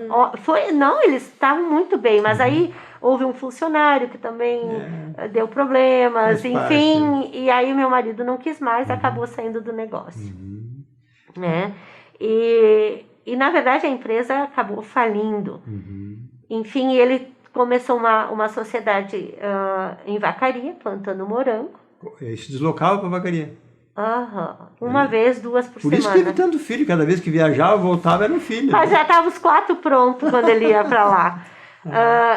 aí. Não, eles estavam muito bem, mas aí houve um funcionário que também deu problemas, Faz enfim, parte. e aí meu marido não quis mais, acabou saindo do negócio, né? E na verdade a empresa acabou falindo. Enfim, ele começou uma sociedade em Vacaria, plantando morango. Ele se deslocava para Vacaria. Uma vez, 2 por Por isso que semana. teve tanto filho. Cada vez que viajava, voltava, era um filho. Mas já estavam os 4 prontos quando ele ia para lá.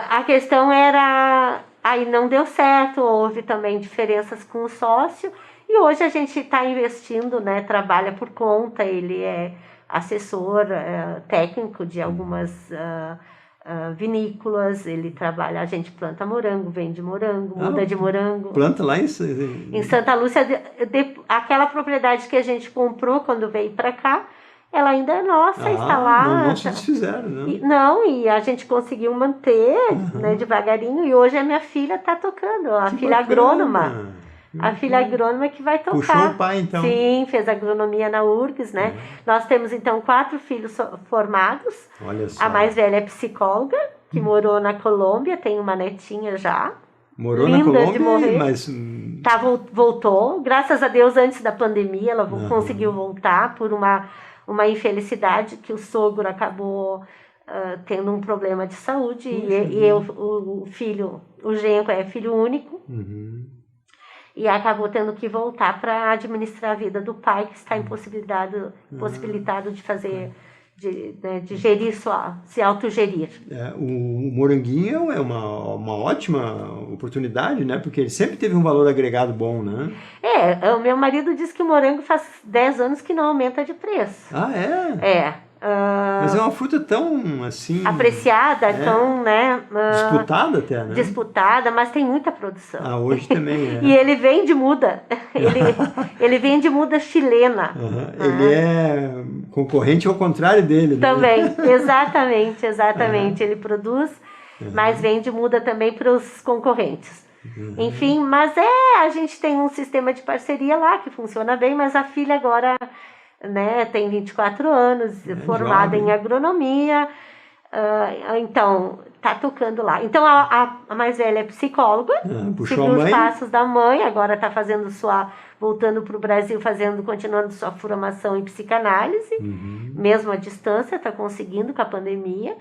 A questão era... Aí não deu certo, houve também diferenças com o sócio. E hoje a gente está investindo, né? Trabalha por conta, ele é assessor técnico de algumas vinícolas, ele trabalha, a gente planta morango, vende morango, muda de morango. Planta lá em Santa Lúcia, aquela propriedade que a gente comprou quando veio para cá, ela ainda é nossa, está lá. Não se desfizeram, né? E a gente conseguiu manter, né, devagarinho, e hoje a minha filha está tocando, a filha agrônoma. A filha agrônoma que vai tocar. Puxou o pai, então. Sim, fez agronomia na URGS, né? Nós temos, então, 4 filhos formados. Olha só. A mais velha é psicóloga, que morou na Colômbia, tem uma netinha já. Morou linda na Colômbia, de morrer. mas... Voltou. Graças a Deus, antes da pandemia, ela conseguiu voltar por uma infelicidade que o sogro acabou tendo um problema de saúde. O filho, o genro é filho único. E acabou tendo que voltar para administrar a vida do pai, que está impossibilitado de fazer, de gerir se autogerir. O moranguinho é uma ótima oportunidade, né? Porque ele sempre teve um valor agregado bom, né? O meu marido diz que o morango faz 10 anos que não aumenta de preço. Ah, é? Mas é uma fruta tão, assim... apreciada, tão, né? disputada até, né? Disputada, mas tem muita produção. Hoje também é. E ele vem de muda. Ele vem de muda chilena. Ele é concorrente ao contrário dele, né? Também, exatamente. Ele produz, mas vende muda também para os concorrentes. Enfim, mas a gente tem um sistema de parceria lá que funciona bem, mas a filha agora... né, tem 24 anos, formada jovem. em agronomia, então tá tocando lá. Então a mais velha é psicóloga, seguiu os passos da mãe, agora está fazendo voltando para o Brasil, continuando sua formação em psicanálise, mesmo à distância, está conseguindo com a pandemia,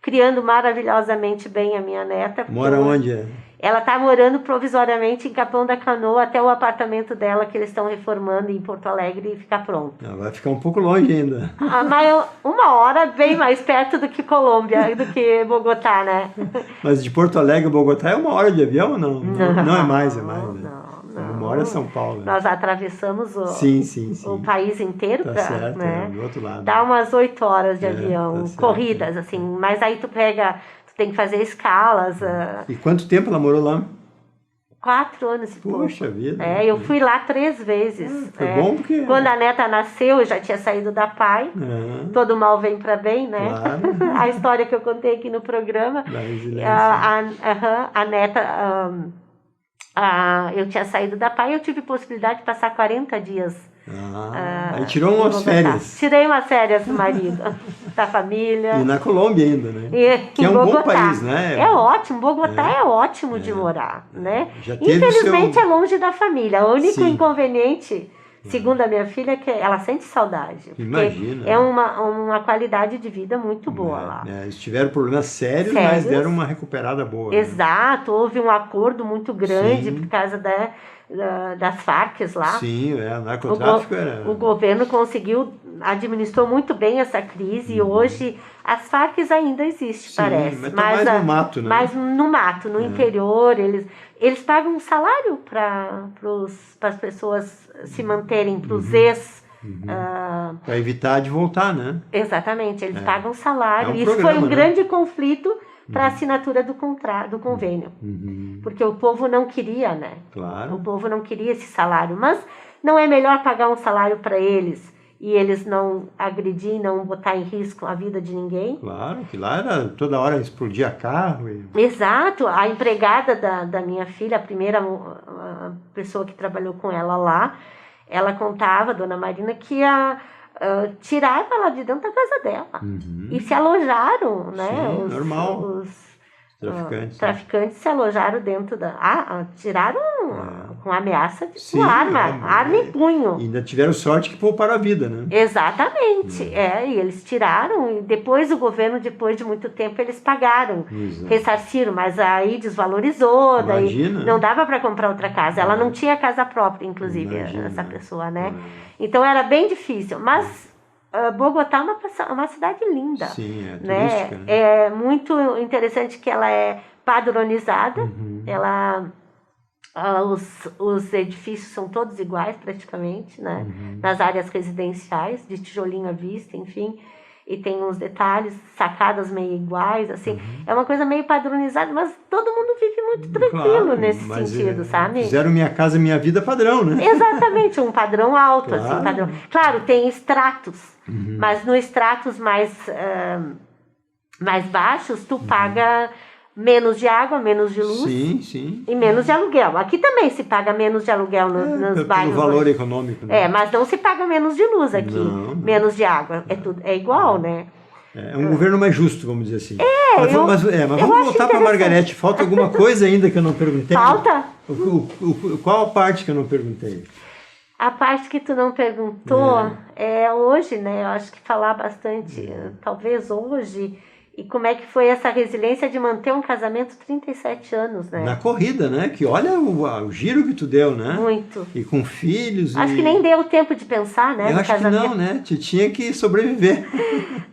criando maravilhosamente bem a minha neta. Mora onde? Ela está morando provisoriamente em Capão da Canoa, até o apartamento dela que eles estão reformando em Porto Alegre e ficar pronto. Vai ficar um pouco longe ainda. Mas 1 hora bem mais perto do que Colômbia, do que Bogotá, né? Mas de Porto Alegre a Bogotá é 1 hora de avião ou não? Não é mais, né? Não. 1 hora é São Paulo. Né? Nós atravessamos sim. o país inteiro. Tá certo, né? do outro lado. Dá umas 8 horas de avião, tá corridas, assim. Mas aí tu tem que fazer escalas. E quanto tempo ela morou lá? 4 anos e pouco. Puxa vida. Eu fui lá 3 vezes. Foi bom porque... Quando a neta nasceu, eu já tinha saído da pai. Todo mal vem para bem, né? Claro. A história que eu contei aqui no programa. Da resiliência. A neta... eu tinha saído da pai e eu tive possibilidade de passar 40 dias. Aí tirou umas férias. Tirei umas férias do marido, da família. E na Colômbia ainda, né? Que é um Bogotá. bom país, né? É ótimo, Bogotá é ótimo de morar, né? Já teve Infelizmente é longe da família. O único Sim. inconveniente, segundo a minha filha, é que ela sente saudade. Imagina. É uma qualidade de vida muito boa lá. Eles tiveram problemas sérios, mas deram uma recuperada boa. Exato, houve um acordo muito grande por causa das Farc lá. Sim, o narcotráfico era... O governo administrou muito bem essa crise e hoje as Farc ainda existem, parece. Mas tá mais no mato, né? Mais no mato, no interior. Eles pagam um salário para as pessoas se manterem, para os ex... para evitar de voltar, né? Exatamente, eles pagam salário. Isso programa, foi um né? grande conflito para a assinatura do convênio. Porque o povo não queria, né? Claro. O povo não queria esse salário. Mas não é melhor pagar um salário para eles e eles não agredir, não botar em risco a vida de ninguém. Claro, que lá era toda hora explodia carro. Exato, a empregada da minha filha, a primeira pessoa que trabalhou com ela lá, ela contava, Dona Marina, que tiraram ela de dentro da casa dela. E se alojaram, né? Sim, normal. Os Traficantes. traficantes se alojaram dentro da... tiraram com ameaça Sim, com arma em punho. E ainda tiveram sorte que pouparam a vida, né? Exatamente, e eles tiraram, e depois o governo, depois de muito tempo, eles pagaram, ressarciram, mas aí desvalorizou, Imagina. daí não dava para comprar outra casa, ela não tinha casa própria, inclusive, essa pessoa, né? Então era bem difícil, mas Bogotá é uma cidade linda. Sim, é né? turística. Né? É muito interessante que ela é padronizada, os edifícios são todos iguais praticamente, né? Nas áreas residenciais, de tijolinho à vista, enfim, e tem uns detalhes, sacadas meio iguais, assim, é uma coisa meio padronizada, mas todo mundo vive muito tranquilo nesse sentido, sabe? Fizeram Minha Casa Minha Vida padrão, né? Exatamente, um padrão alto, assim, padrão. Claro, tem estratos, mas no estratos mais baixos, tu paga menos de água, menos de luz e menos de aluguel. Aqui também se paga menos de aluguel nos bairros. Pelo valor econômico. Né? Mas não se paga menos de luz aqui, menos de água. É igual, né? É um governo mais justo, vamos dizer assim. Mas vamos voltar para a Margarete. Falta alguma coisa ainda que eu não perguntei? Falta? Qual a parte que eu não perguntei? A parte que tu não perguntou é hoje, né? Eu acho que falar bastante, talvez hoje... E como é que foi essa resiliência de manter um casamento 37 anos, né? Na corrida, né? Que olha o giro que tu deu, né? Muito. E com filhos. Acho que nem deu tempo de pensar, né? Eu acho casamento. Que não, né? Tu tinha que sobreviver.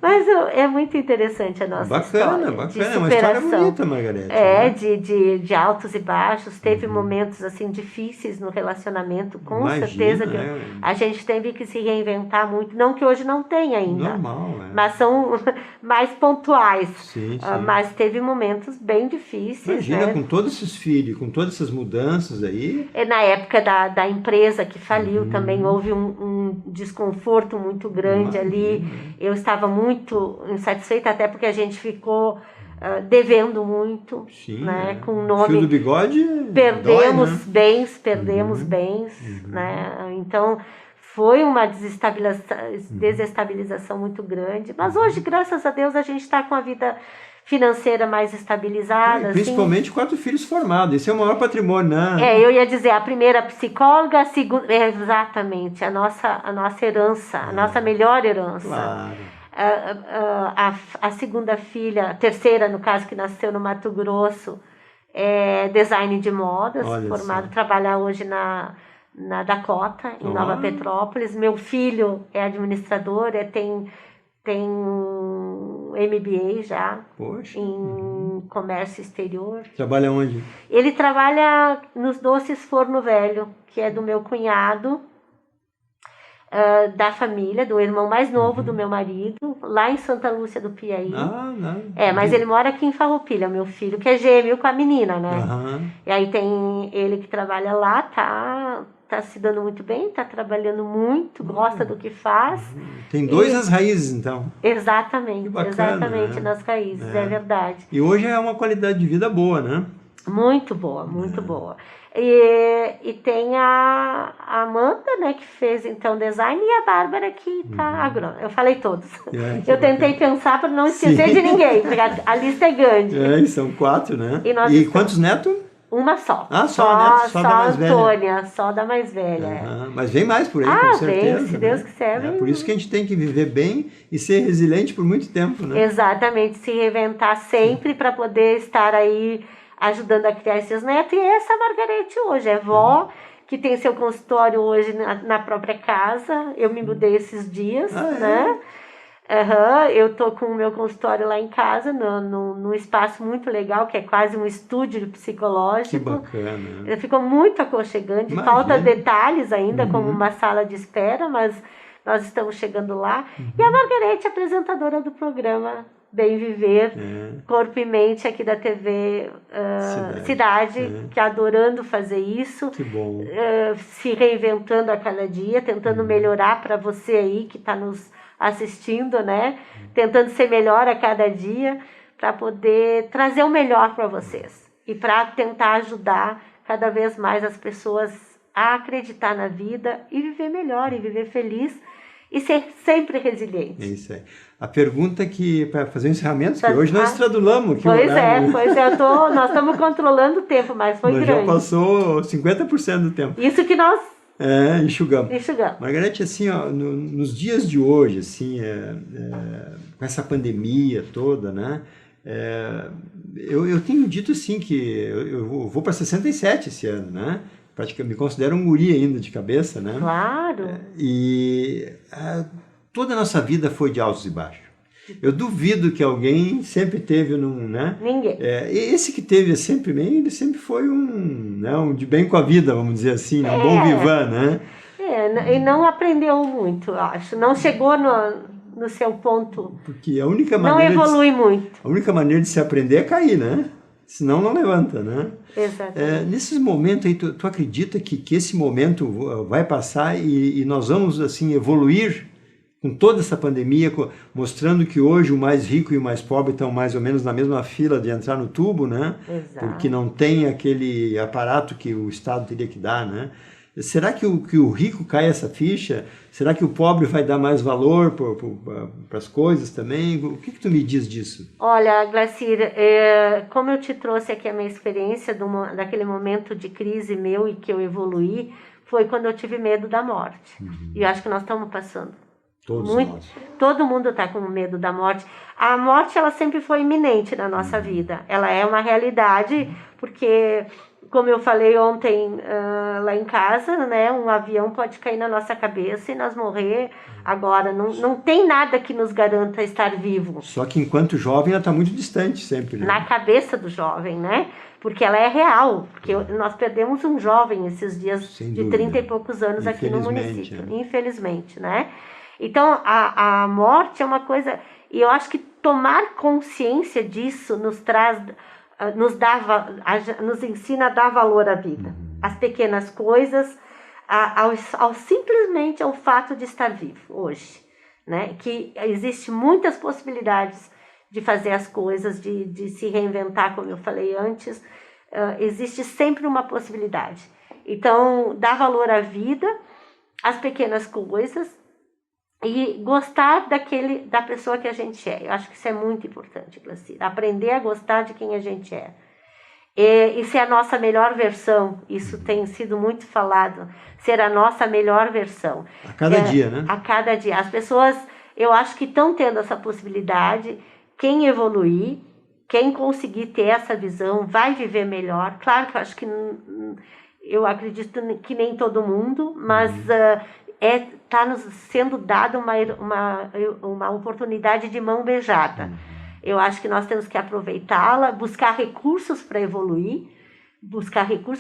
Mas é muito interessante a nossa história. Bacana. É uma história bonita, Margarete. De altos e baixos. Teve momentos, assim, difíceis no relacionamento. Com certeza que a gente teve que se reinventar muito. Não que hoje não tenha ainda. Normal, Mas são mais pontuais. Sim. Mas teve momentos bem difíceis. Imagina, né? Com todos esses filhos, com todas essas mudanças aí. Na época da empresa que faliu também houve um desconforto muito grande ali. Eu estava muito insatisfeita, até porque a gente ficou devendo muito. Sim, né? Com o nome. Fio do bigode. Perdemos dói, né? bens. Né? Então. Foi uma desestabilização muito grande. Mas hoje, graças a Deus, a gente está com a vida financeira mais estabilizada. Principalmente assim. 4 filhos formados. Esse é o maior patrimônio, né? Eu ia dizer, a primeira psicóloga, a segunda... exatamente, a nossa herança, a nossa melhor herança. Claro. A segunda filha, a terceira, no caso, que nasceu no Mato Grosso, é design de modas, trabalha hoje na Dakota, em Nova Petrópolis. Meu filho é administrador, tem um MBA já. Poxa. Em comércio exterior. Trabalha onde? Ele trabalha nos Doces Forno Velho, que é do meu cunhado, da família, do irmão mais novo do meu marido, lá em Santa Lúcia do Piauí. Mas ele mora aqui em Farroupilha, meu filho, que é gêmeo com a menina, né? E aí tem ele que trabalha lá, tá se dando muito bem, tá trabalhando muito, gosta do que faz. Tem 2 nas raízes, então. Exatamente, que bacana, né? Nas raízes, é verdade. E hoje é uma qualidade de vida boa, né? Muito boa, muito boa. E tem a Amanda, né, que fez então design, e a Bárbara que tá agrônoma. Eu falei todos. Eu tentei pensar para não esquecer de ninguém, porque a lista é grande. São 4, né? E quantos netos? Uma só. Só da mais velha. Antônia, só da mais velha. Mas vem mais por aí, com certeza. Vem, se Deus quiser. Por isso que a gente tem que viver bem e ser resiliente por muito tempo, né? Exatamente, se reinventar sempre para poder estar aí ajudando a criar esses netos. E essa Margarete hoje é vó, que tem seu consultório hoje na própria casa. Eu me mudei esses dias, né? Eu tô com o meu consultório lá em casa, num espaço muito legal, que é quase um estúdio psicológico. Que bacana. Ficou muito aconchegante. Imagina. Falta detalhes ainda, como uma sala de espera, mas nós estamos chegando lá. E a Margarete, apresentadora do programa Bem Viver, Corpo e Mente aqui da TV Cidade, que adorando fazer isso, Que bom. se reinventando a cada dia, tentando melhorar para você aí que está nos assistindo, né? Tentando ser melhor a cada dia para poder trazer o melhor para vocês e para tentar ajudar cada vez mais as pessoas a acreditar na vida e viver melhor, e viver feliz e ser sempre resiliente. É isso aí. A pergunta que, para fazer o encerramento, que hoje nós estradulamos aqui o Pois horário, nós estamos controlando o tempo, mas foi mas grande. já passou 50% do tempo. Isso que nós enxugamos. enxugamos. Margarete, assim, ó, nos dias de hoje, assim, com essa pandemia toda, né? Eu tenho dito assim que eu vou para 67 esse ano, né? Praticamente me considero um guri ainda de cabeça, né? Claro. E toda a nossa vida foi de altos e baixos. Eu duvido que alguém sempre teve né? Ninguém. Esse que teve sempre bem, ele sempre foi um de bem com a vida, vamos dizer assim, um bom vivan, né? E não aprendeu muito, eu acho. Não chegou no seu ponto. Porque a única maneira não evolui muito. A única maneira de se aprender é cair, né? Senão não levanta, né? Exatamente. Nesses momentos aí, tu acredita que esse momento vai passar e nós vamos, assim, evoluir com toda essa pandemia, mostrando que hoje o mais rico e o mais pobre estão mais ou menos na mesma fila de entrar no tubo, né? Exato. Porque não tem aquele aparato que o Estado teria que dar, né? Será que o rico cai essa ficha? Será que o pobre vai dar mais valor para as coisas também? O que tu me diz disso? Olha, Glacir, como eu te trouxe aqui a minha experiência daquele momento de crise meu e que eu evoluí, foi quando eu tive medo da morte. E eu acho que nós estamos passando. Todos nós. Todo mundo está com medo da morte. A morte, ela sempre foi iminente na nossa vida. Ela é uma realidade, porque, como eu falei ontem lá em casa, né, um avião pode cair na nossa cabeça e nós morrer agora. Não tem nada que nos garanta estar vivo. Só que enquanto jovem ela está muito distante sempre, né? Na cabeça do jovem, né? Porque ela é real. Porque nós perdemos um jovem esses dias de 30 e poucos anos aqui no município. Infelizmente, né? Então, a morte é uma coisa... E eu acho que tomar consciência disso nos ensina a dar valor à vida. As pequenas coisas, simplesmente ao fato de estar vivo hoje. Né? Que existe muitas possibilidades de fazer as coisas, de se reinventar, como eu falei antes. Existe sempre uma possibilidade. Então, dar valor à vida, às pequenas coisas, e gostar da pessoa que a gente é. Eu acho que isso é muito importante, Glacir. Aprender a gostar de quem a gente é. E ser a nossa melhor versão. Isso tem sido muito falado. Ser a nossa melhor versão. A cada dia, né? A cada dia. As pessoas, eu acho que estão tendo essa possibilidade. Quem evoluir, quem conseguir ter essa visão, vai viver melhor. Claro que eu acho que... Eu acredito que nem todo mundo, mas... está nos sendo dada uma oportunidade de mão beijada. Eu acho que nós temos que aproveitá-la, buscar recursos para evoluir,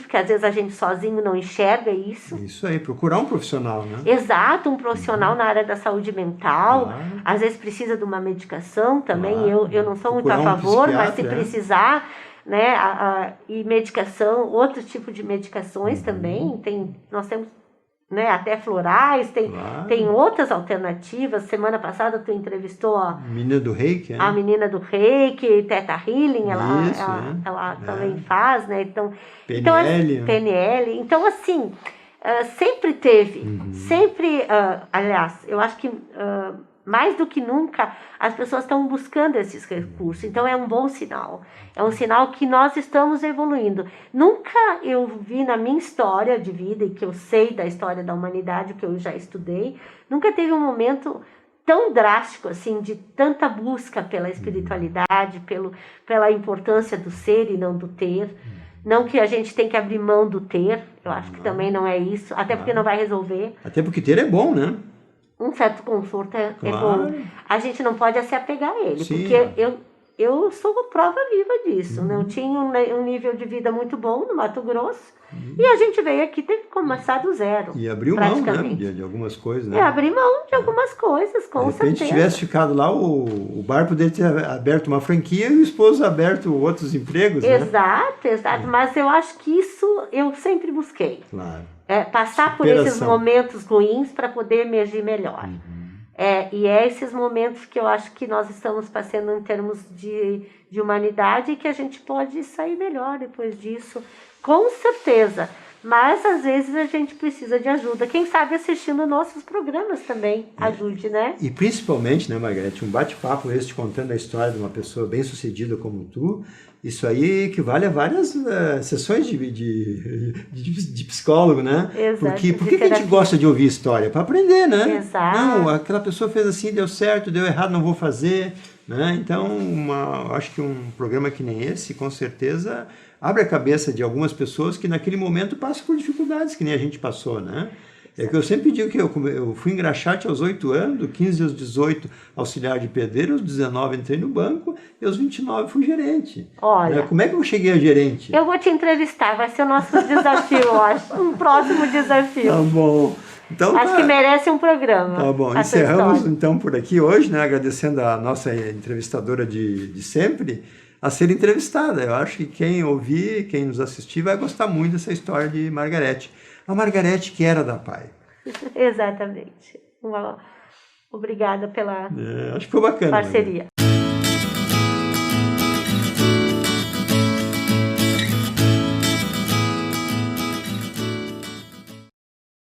porque às vezes a gente sozinho não enxerga isso. Isso aí, procurar um profissional, né? Exato, um profissional na área da saúde mental, às vezes precisa de uma medicação também, eu não sou muito a favor, mas se precisar, né, e medicação, outro tipo de medicações também, nós temos, né, até florais, tem outras alternativas. Semana passada tu entrevistou a menina do reiki, a menina do reiki, Theta Healing, ela também faz, né? Então, PNL. PNL. Então, assim, sempre teve, sempre, aliás, eu acho que mais do que nunca as pessoas estão buscando esses recursos. Então é um bom sinal. É um sinal que nós estamos evoluindo. Nunca eu vi na minha história de vida, e que eu sei da história da humanidade, que eu já estudei, nunca teve um momento tão drástico assim, de tanta busca pela espiritualidade, pela importância do ser e não do ter. Não que a gente tem que abrir mão do ter, eu acho que também não é isso, até porque não vai resolver. Até porque ter é bom, né? Um certo conforto é bom. A gente não pode se apegar a ele, porque eu sou prova viva disso, né? Eu tinha um nível de vida muito bom no Mato Grosso, e a gente veio aqui, teve que começar do zero. E abriu mão, né, de algumas coisas, né? Abrir mão de algumas coisas, com certeza. De repente, se tivesse ficado lá, o bar poderia ter aberto uma franquia e o esposo aberto outros empregos, né? Exato. Mas eu acho que isso eu sempre busquei. Claro. Passar por esses momentos ruins para poder emergir melhor. E é esses momentos que eu acho que nós estamos passando em termos de humanidade e que a gente pode sair melhor depois disso, com certeza. Mas às vezes a gente precisa de ajuda. Quem sabe assistindo nossos programas também ajude, né? E principalmente, né, Margarete, um bate-papo esse contando a história de uma pessoa bem-sucedida como tu, isso aí equivale a várias sessões de psicólogo, né? Exato. Por que a gente gosta de ouvir história? Para aprender, né? Exato. Não, aquela pessoa fez assim, deu certo, deu errado, não vou fazer, né? Então, acho que um programa que nem esse, com certeza, abre a cabeça de algumas pessoas que naquele momento passam por dificuldades que nem a gente passou, né? É que eu sempre digo que eu fui engraxate aos 8 anos, do 15 aos 18 auxiliar de pedreiro, aos 19 entrei no banco e aos 29 fui gerente. Olha, como é que eu cheguei a gerente? Eu vou te entrevistar, vai ser o nosso desafio, eu acho, um próximo desafio. Tá bom. Então, acho que merece um programa. Tá bom, encerramos então por aqui hoje, né? Agradecendo a nossa entrevistadora de sempre a ser entrevistada. Eu acho que quem ouvir, quem nos assistir vai gostar muito dessa história de Margarete. A Margarete que era da PAI. Exatamente. Obrigada pela acho que foi bacana, parceria.